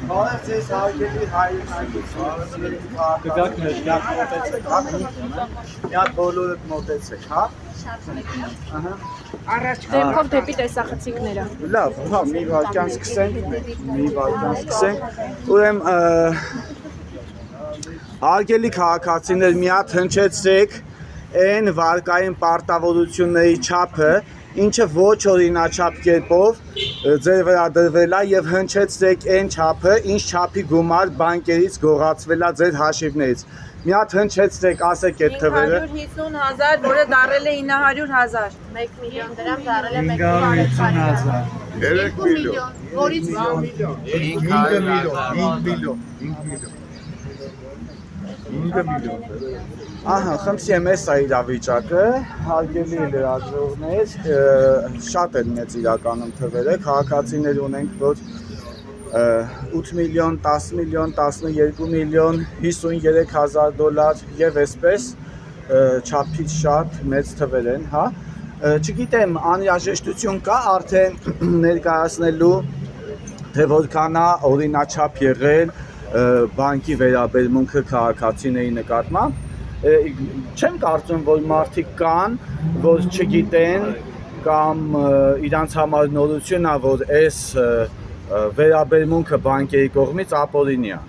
Բարև ձեզ հարգելի հայրենակիցներ, գաք մեջնակ մոտեցեք, հա, միատ բոլորդ մոտեցեք, հա։ Առաջ դեպքով դեպի տեսախցիկները։ Լավ, հա, մի վարքյան սկսենք, ուրեմն հարգելի քաղաքացիներ, միատ հնչեցրեք այն վարկային պարտավորությունների չափը, ինչը ոչ օրինաչափ կերպով ձեր վրա դրվել է եւ հնչեցրեք այն չափը, ինչ չափի գումար բանկերից գողացվել է ձեր հաշիվներից։ Մի հատ հնչեցրեք, ասեք այդ թվերը։ 550,000, որը դառել է 900,000։ 1 միլիոն դրամ դառել է 550,000։ 3 միլիոն, որից 5 միլիոն։ Ահա, խնդրեմ էս է իրավիճակը, հարգելի լրագրողներ, շատ են մեծ իրականում թվերը, քաղաքացիներ ունենք, որ 8 միլիոն, 10 միլիոն, 12 միլիոն, 53,000 դոլար եւ այսպես չափից շատ մեծ թվեր են, հա։ Չգիտեմ, անհրաժեշտություն կա արդեն ներկայացնելու, թե որքան է օրինաչափ եղել բանկի վերաբերմունքը քաղաքացիների նկատմամբ։ Չեմ կարծում, որ մարդիկ կան, որ չգիտեն կամ իրանց համար նորություն է, որ այս վերաբերմունքը բանկերի կողմից ապօրինի է։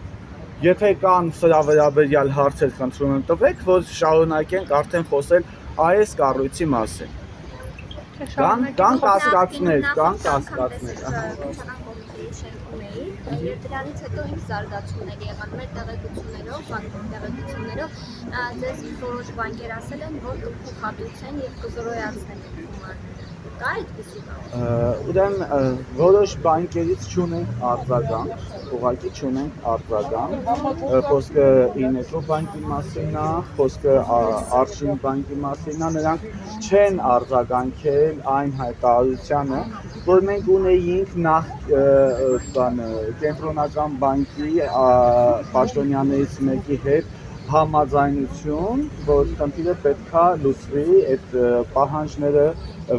Եթե կան սրա վերաբերյալ հարցեր, խնդրում եմ տվեք, որ շարունակենք արդեն խոսել այս կառույցի մասին։ Կան կասկածներ, Եվ դրանից հետո ինչ զարգացումներ եղան մեր տեղեկություններով, բանկերի տեղեկություններով, ձեզ որոշ բանկեր ասել են, որ կփոխհատուցեն եւ կզորոյացնեն գումարը։ Կա այդպիսի բան։ Ուրեմն որոշ բանկերից չունենք արձագանք, ուղղակի չունենք արձագանք, խոսքը Ինեկո բանկի մասին է, խոսքը Արշին բանկի մասին է, նրանք չեն արձագանքել այն հայտարարությանը, որ մենք ունեինք նախ կենտրոնական բանկի պաշտոնյաներից մեկի հետ համաձայնություն, որ խնդիրը պետքա լուծվի, այդ պահանջները,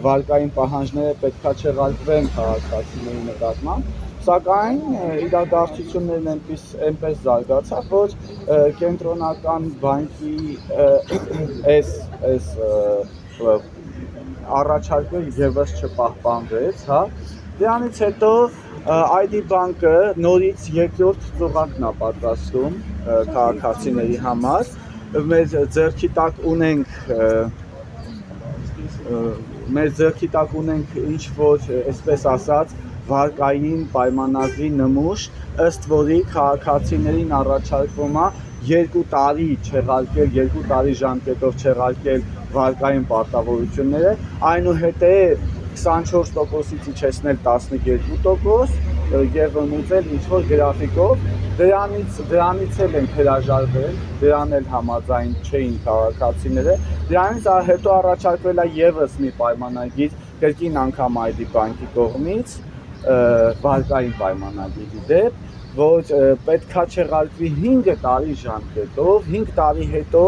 վարկային պահանջները պետքա չեղարկվեն քաղաքացիների նկատմամբ, սակայն իրադարձություններն այնպես զարգացավ, որ կենտրոնական բանկի այս առաջարկը եւս չպահպանվեց, հա։ Դրանից հետո ID բանկը նորից երկրորդ ծուղակն է պատրաստում քաղաքացիների համար։ Մեր ձեռքի տակ ունենք ինչ որ, այսպես ասած, վարկային պայմանագրի նմուշ, ըստ որի քաղաքացիներին առաջարկվում է 2 տարի չեղարկել, 2 տարի ժամկետով չեղարկել վարկային պարտավորությունները, այնուհետև 24%-ից իջեցնել 12% եւ մուծել ինչ-որ գրաֆիկով, դրանից էլ են հրաժարվել, դրան էլ համաձայն չէին քաղաքացիները, դրանից հետո առաջարկվել է եւս մի պայմանագիր կրկին անգամ ID բանկի կողմից, վարկային պայմանագրի դեպ, որ պետքա չեղարկվի 5 տարի ժամկետով, 5 տարի հետո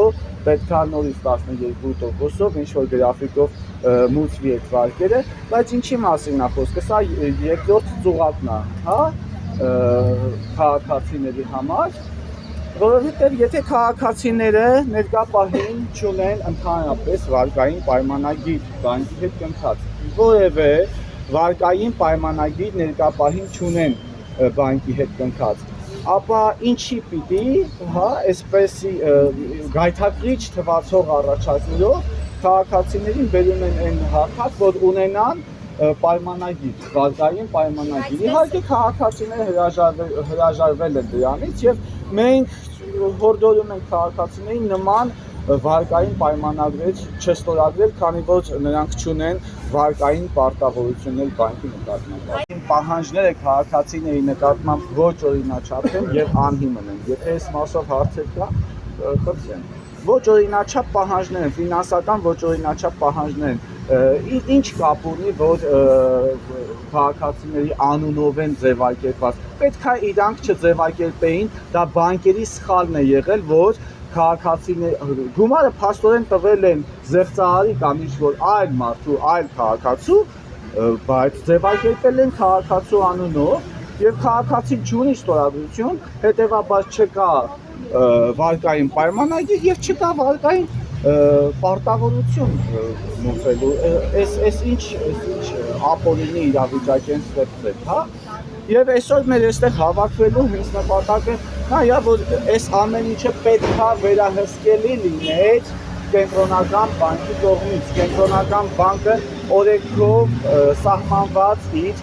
պետքա նորից 12%-ով ինչ-որ գրաֆիկով մուծվի այդ վարկերը, բայց ինչի մասին է խոսքը, սա երկրորդ ծուղակն է, հա, քաղաքացիների համար, որովհետև եթե քաղաքացիները ներկա պահին չունեն ընդհանրապես վարկային պայմանագիր բանկի հետ կնքած, որևէ վարկային պայմանագիր ներկա պահին չունեն բանկի հետ կնքած, ապա ինչի պիտի, հա, այսպես գայթակղիչ թվացող առաջարկներով քաղաքացիներին բերում են այն հարթակ, որ ունենան պայմանագիր, վարկային պայմանագիր։ Իհարկե քաղաքացիները հրաժարվել են դրանից եւ մենք հորդորում ենք քաղաքացիներին նման վարկային պայմանագրեր չստորագրել, քանի որ նրանք չունեն վարկային պարտավորություններ բանկի նկատմամբ։ Պահանջները քաղաքացիների նկատմամբ ոչ օրինաչափ են եւ անհիմն են։ Եթե այս մասով հարցեր կա, խնդրեմ։ Ոչ օրինաչափ պահանջներ են, ֆինանսական ոչ օրինաչափ պահանջներ են։ Ինչ կապ ունի, որ քաղաքացիների անունով են ձևակերպված։ Պետք է իրանք չձևակերպեին, դա բանկերի սխալն է եղել, որ քաղաքացիներ գումարը փաստորեն տվել են զեղծահարի կամ ինչ-որ այլ մարդու, այլ քաղաքացու, բայց ձևակերպել են քաղաքացու անունով եւ քաղաքացին չունի ստորագրություն, հետեւաբար չկա վարկային պայմանագիր եւ չկա վարկային պարտավորություն մուծելու, այս ինչ ապօրինի իրավիճակ են ստեղծել, հա։ Եվ այսօր մեր այստեղ հավաքվելու հենց նպատակը նա է, որ այս ամեն ինչը պետք է վերահսկելի լիներ կենտրոնական բանկի կողմից։ Կենտրոնական բանկը օրենքով սահմանված իր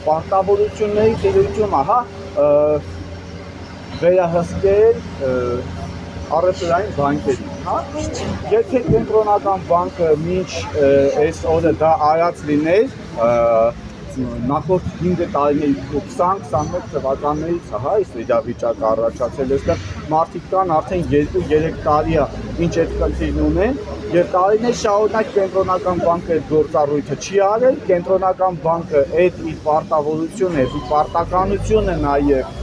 պարտավորությունների տիրությունը, հա, վերահսկել առևտրային բանկերին, հա։ Եթե կենտրոնական բանկը մինչ այս օրը դա արած լիներ, նախորդ 5 տարիների 20-21 թվականներից հա այս իրավիճակը առաջացել այստեղ մարդիկ կան արդեն 2-3 տարի է ինչ այդ խնդիրն ունեն եւ տարիներ շարունակ կենտրոնական բանկը այդ գործառույթը չի արել կենտրոնական բանկը այդ իր պարտավորությունը իր պարտականությունը նաեւ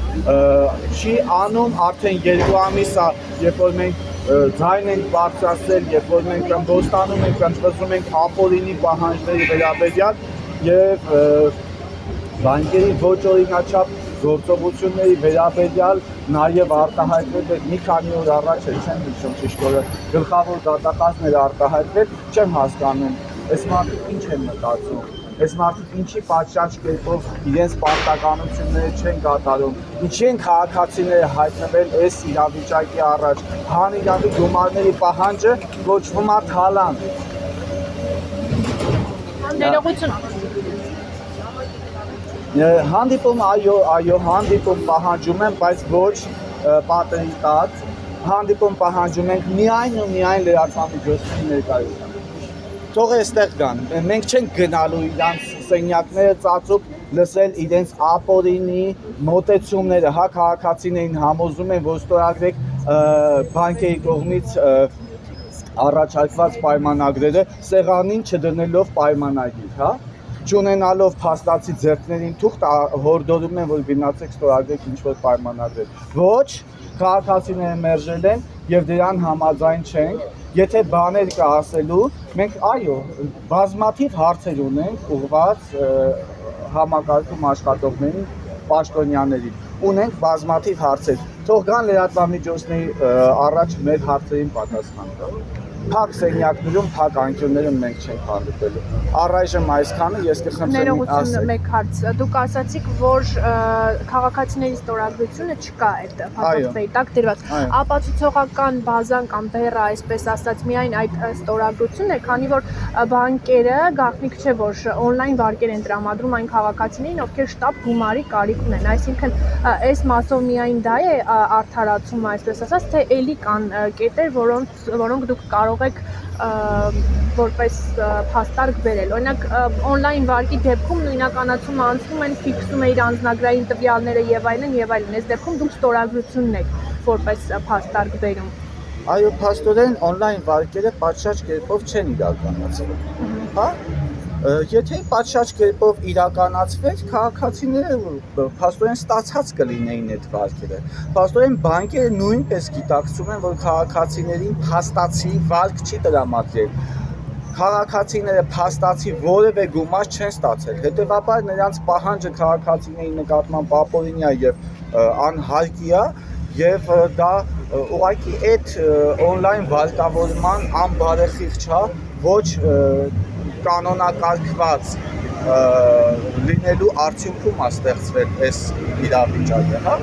չի անում արդեն 2 ամիս է երբ որ մենք ձայն ենք բարձրացրել երբ որ մենք կմբոստանում ենք կնճվզում ենք ապօրինի պահանջների վերաբերյալ եւ բանկերի ոչ օրինաչափ գործողությունների վերաբերյալ նաեւ արտահայտվել է մի քանի օր առաջ չեմ հիշում ճիշտ օրը գլխավոր դատախազներ արտահայտվել չեմ հասկանում այս մարդիկ ինչ են մտածում այս մարդիկ ինչի պատշաճ կերպով իրենց պարտականությունները չեն կատարում ինչի են քաղաքացիները հայտնվել այս իրավիճակի առաջ հանիրավի գումարների պահանջը կոչվում է թալան Ներողություն Հանդիպում այո հանդիպում պահանջում են բայց ոչ պատերի տակ հանդիպում պահանջում ենք միայն ու միայն լրատվամիջոցների ներկայությամբ թող այստեղ գան մենք չենք գնալու իրանց սենյակները ծածուկ լսել իրենց ապօրինի մոտեցումները հա քաղաքացիներին համոզում են որ ստորագրեք բանկերի կողմից առաջարկված պայմանագրերը սեղանին չդնելով պայմանագիր հա չունենալով փաստացի ձեռքներին թուղթ հորդորում են որ գնացեք ստորագրեք ինչ-որ պայմանագրեր ոչ քաղաքացիները մերժել են եւ դրան համաձայն չենք եթե բաներ կա ասելու մենք այո բազմաթիվ հարցեր ունենք ուղղված համակարգում աշխատողներին պաշտոնյաներին ունենք բազմաթիվ հարցեր թող գան լրատվամիջոցների առաջ մեր հարցերին պատասխան տալ Փակ սենյակներում, փակ անկյուններում մենք չենք հանդիպելու։ Առայժմ այսքանը ես կխնդրեմ Ներողություն մեկ հարց։ Դուք ասացիք, որ քաղաքացիների ստորագրությունը չկա այդ փաստաթղթերի տակ դրված։ Ապացուցողական բազան կամ բեռը, այսպես ասած, միայն այդ ստորագրությունն է, քանի որ բանկերը գաղտնիք չէ, որ on-line վարկեր են տրամադրում այն քաղաքացիներին, ովքեր շտապ գումարի կարիք ունեն։ Այսինքն, այս մասով միայն դա է արդարացումը, այսպես ասած, թե ելի կան կետեր, որոնք դուք կարող եք որպես փաստարկ բերել։ Օրինակ on-line վարկի դեպքում նույնականացումը անցնում են, ֆիքսում է իր անձնագրային տվյալները եւ այլն եւ այլն։ Այս դեպքում դուք ստորագրությունն եք որպես փաստարկ բերում։ Այո, փաստորեն on-line վարկերը պատշաճ կերպով չեն իրականացվում։ Հա? Եթե պատշաճ կերպով իրականացվեր, քաղաքացիները փաստորեն ստացած կլինեին այդ վարկերը։ Փաստորեն բանկերը նույնպես գիտակցում են, որ քաղաքացիներին փաստացի վարկ չի տրամադրել։ Քաղաքացիները փաստացի որևէ գումար չեն ստացել։ Հետևաբար նրանց պահանջը քաղաքացիների նկատմամբ ապօրինի է եւ անհարկի է եւ դա ուղղակի այդ on-line վարկավորման անբարեխիղճ է, ոչ կանոնակարգված լինելու արդյունքում է ստեղծվել այս իրավիճակը, հա